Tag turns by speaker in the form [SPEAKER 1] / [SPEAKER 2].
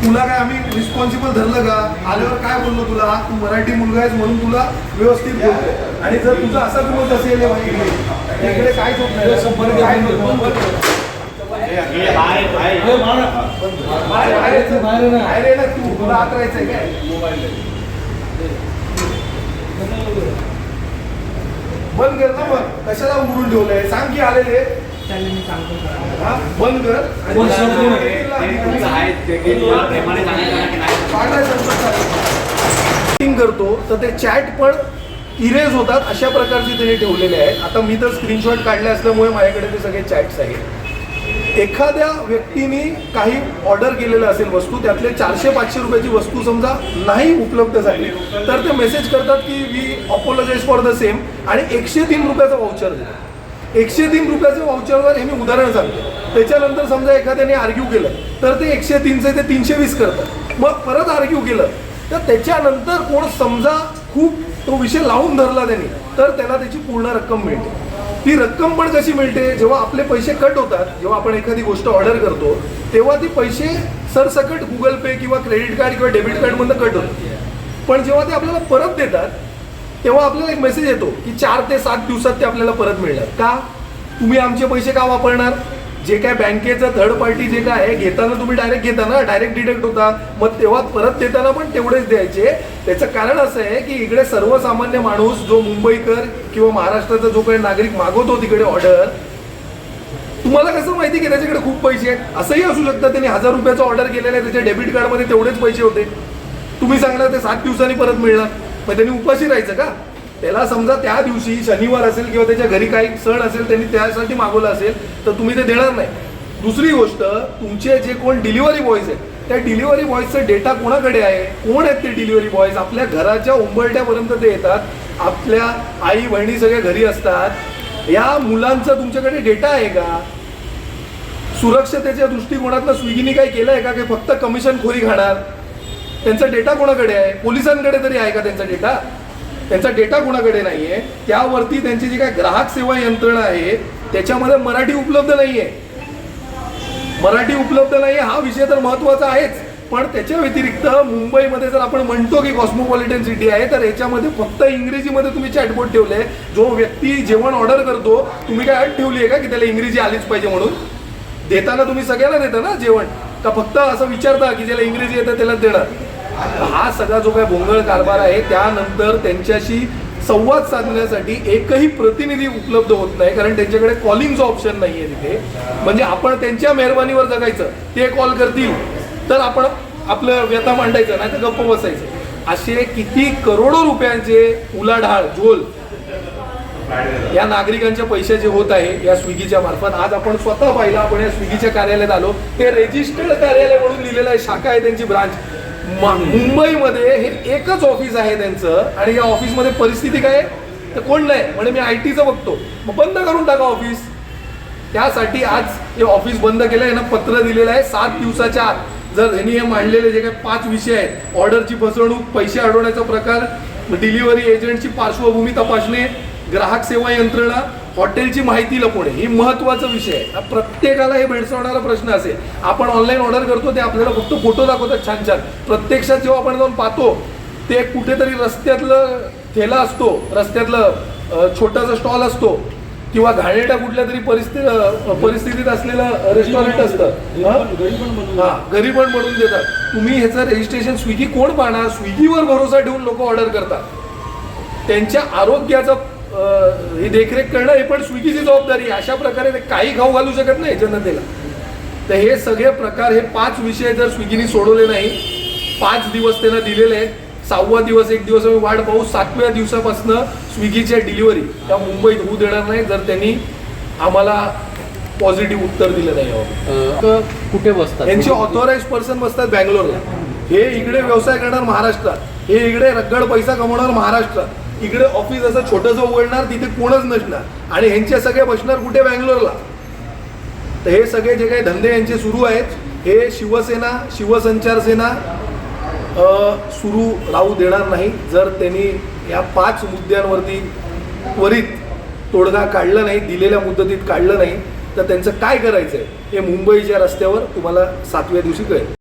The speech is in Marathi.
[SPEAKER 1] तुला काय आम्ही रिस्पॉन्सिबल धरलं का? आल्यावर काय बोललो तुला? तू मराठी मुलगा आहेस म्हणून तुला व्यवस्थित बोलतो. आणि जर तुझा असा गमत असेल इकडे काहीच होत नाही. बाहेर ना तू, तुला आत राहायचंय काय? बंद कर ना. मग कशाला उघडून ठेवलंय? सांग की आलेले बंद कर. करतो तर ते चॅट पण इरेज होतात अशा प्रकारचे त्यांनी ठेवलेले आहेत. आता मी तर स्क्रीनशॉट काढले असल्यामुळे माझ्याकडे ते सगळे चॅट्स आहेत. एखाद्या व्यक्तीने काही ऑर्डर केलेलं असेल वस्तू, त्यातले 400-500 रुपयाची वस्तू समजा नाही उपलब्ध झाली तर ते मेसेज करतात की we apologise for the same आणि 103 रुपयाचं वाउचर देतात. 103 रुपयाच्या वाउचरवर हे मी उदाहरण सांगतो. त्याच्यानंतर समजा एखाद्याने आर्ग्यू केलं तर ते 103चे ते 320 करतात. मग परत आर्ग्यू केलं तर त्याच्यानंतर कोण समजा खूप तो विषय लावून धरला त्यांनी तर त्याला त्याची पूर्ण रक्कम मिळते. ती रक्कम पण कशी मिळते? जेव्हा आपले पैसे कट होतात, जेव्हा आपण एखादी गोष्ट ऑर्डर करतो तेव्हा ती पैसे सरसकट गुगल पे किंवा क्रेडिट कार्ड किंवा डेबिट कार्डमधून कट होतात. पण जेव्हा ते आपल्याला परत देतात तेव्हा आपल्याला एक मेसेज येतो की 4 ते 7 दिवसात ते आपल्याला परत मिळणार. का? तुम्ही आमचे पैसे का वापरणार? जे काय बँकेचं थर्ड पार्टी जे काय आहे घेताना तुम्ही डायरेक्ट घेताना डायरेक्ट डिडक्ट होता, मग तेव्हा परत देताना पण तेवढेच द्यायचे. त्याचं कारण असं आहे की इकडे सर्वसामान्य माणूस जो मुंबईकर किंवा महाराष्ट्राचा जो काही नागरिक मागवतो तिकडे ऑर्डर, तुम्हाला कसं माहिती की त्याच्याकडे खूप पैसे आहेत? असंही असू शकतं त्यांनी 1000 रुपयाचं ऑर्डर केलेलं आहे, त्याच्या डेबिट कार्डमध्ये तेवढेच पैसे होते. तुम्ही सांगणार ते 7 दिवसांनी परत मिळणार, मग त्यांनी उपाशी राहायचं का? त्याला समजा त्या दिवशी शनिवार असेल किंवा त्याच्या घरी काही सण असेल त्यांनी त्यासाठी मागवलं असेल तर तुम्ही ते देणार नाही. दुसरी गोष्ट, तुमचे जे कोण डिलिव्हरी बॉयज आहेत त्या डिलिव्हरी बॉयजचा डेटा कोणाकडे आहे? कोण आहेत ते डिलिव्हरी बॉयज? आपल्या घराच्या उंबरठ्यापर्यंत ते येतात. आपल्या आई बहिणी सगळे घरी असतात. या मुलांचा तुमच्याकडे डेटा आहे का? सुरक्षतेच्या दृष्टिकोनातनं स्विगीने काय केलं आहे का? की फक्त कमिशनखोरी खाणार? त्यांचा डेटा कोणाकडे आहे? पोलिसांकडे तरी आहे का त्यांचा डेटा? त्यांचा डेटा कोणाकडे नाहीये. त्यावरती त्यांची जी काय ग्राहक सेवा यंत्रणा आहे त्याच्यामध्ये मराठी उपलब्ध नाहीये. मराठी उपलब्ध नाहीये हा विषय तर महत्वाचा आहेच, पण त्याच्या व्यतिरिक्त मुंबईमध्ये जर आपण म्हणतो की कॉस्मोपॉलिटन सिटी आहे तर याच्यामध्ये फक्त इंग्रजीमध्ये तुम्ही चॅटबोट ठेवले. जो व्यक्ती जेवण ऑर्डर करतो तुम्ही काय अट ठेवली आहे का की त्याला इंग्रजी आलीच पाहिजे म्हणून? देताना तुम्ही सगळ्यांना देता ना जेवण, का फक्त असं विचारता की ज्याला इंग्रजी येतं त्यालाच देणार? हा सगळा जो काही भोंगळ कारभार आहे. त्यानंतर त्यांच्याशी संवाद साधण्यासाठी एकही प्रतिनिधी उपलब्ध होत नाही, कारण त्यांच्याकडे कॉलिंगचं ऑप्शन नाही आहे तिथे. म्हणजे आपण त्यांच्या मेहरबानीवर जगायचं. ते कॉल करतील तर आपण आपलं व्यथा मांडायचं, नाही तर गप्प बसायचं. असे किती करोडो रुपयांचे उलाढाल झोल या नागरिकांच्या पैशाचे होत आहे या स्विगीच्या मार्फत. आज आपण स्वतः पाहिलं, आपण या स्विगीच्या कार्यालयात आलो. ते रेजिस्टर्ड कार्यालय म्हणून लिहिलेलं आहे, शाखा आहे त्यांची, ब्रांच मुंबईमध्ये. हे एकच ऑफिस आहे त्यांचं. आणि या ऑफिसमध्ये परिस्थिती काय तर कोण नाही म्हणे मी IT चं बघतो, मग बंद करून टाका ऑफिस. त्यासाठी आज हे ऑफिस बंद केलं आहे ना. पत्र दिलेलं आहे 7 दिवसाच्या आत जर यांनी हे मांडलेले जे काही 5 विषय आहेत, ऑर्डरची फसवणूक, पैसे अडवण्याचा प्रकार, डिलिव्हरी एजंटची पार्श्वभूमी तपासणे, ग्राहक सेवा यंत्रणा, हॉटेलची माहिती लपवणे, ही महत्त्वाचा विषय आहे. प्रत्येकाला हे भेडसावणारा प्रश्न असेल. आपण ऑनलाईन ऑर्डर करतो ते आपल्याला फक्त फोटो दाखवतात छान छान. प्रत्यक्षात जेव्हा आपण जाऊन पाहतो ते कुठेतरी रस्त्यातलं ठेला असतो, रस्त्यातलं छोटासा स्टॉल असतो किंवा घाणेरड्या कुठल्या तरी परिस्थितीत असलेलं रेस्टॉरंट असतं. घरी पण बनवून देतात. तुम्ही ह्याचं रजिस्ट्रेशन स्विगी कोण पाहणार? स्विगीवर भरोसा ठेवून लोक ऑर्डर करतात. त्यांच्या आरोग्याचं ही देखरेख करणं हे पण स्विगीची जबाबदारी आहे. अशा प्रकारे ते काही खाऊ घालू शकत नाही जनतेला. तर हे सगळे प्रकार, हे 5 विषय जर स्विगीने सोडवले नाही, 5 दिवस त्यांना दिलेले आहेत, 6वा दिवस एक दिवस आम्ही वाट पाहू. 7व्या दिवसापासून स्विगीच्या डिलिव्हरी त्या मुंबईत होऊ देणार नाही जर त्यांनी आम्हाला पॉझिटिव्ह उत्तर दिलं नाही.
[SPEAKER 2] कुठे बसतात
[SPEAKER 1] यांचे ऑथोराइज पर्सन बसतात बँगलोरला. हे इकडे व्यवसाय करणार महाराष्ट्रात, हे इकडे रगड पैसा कमवणार महाराष्ट्रात. इकडे ऑफिस असं छोटंसं उघडणार, तिथे कोणच नसणार, आणि ह्यांचे सगळे बसणार कुठे? बँगलोरला. तर हे सगळे जे काही धंदे यांचे सुरू आहेत हे शिवसेना, शिवसंचार सेना सुरू राहू देणार नाही. जर त्यांनी या 5 मुद्द्यांवरती त्वरित तोडगा काढला नाही, दिलेल्या मुदतीत काढलं नाही, तर त्यांचं काय करायचं आहे हे मुंबईच्या रस्त्यावर तुम्हाला 7व्या दिवशी कळेल.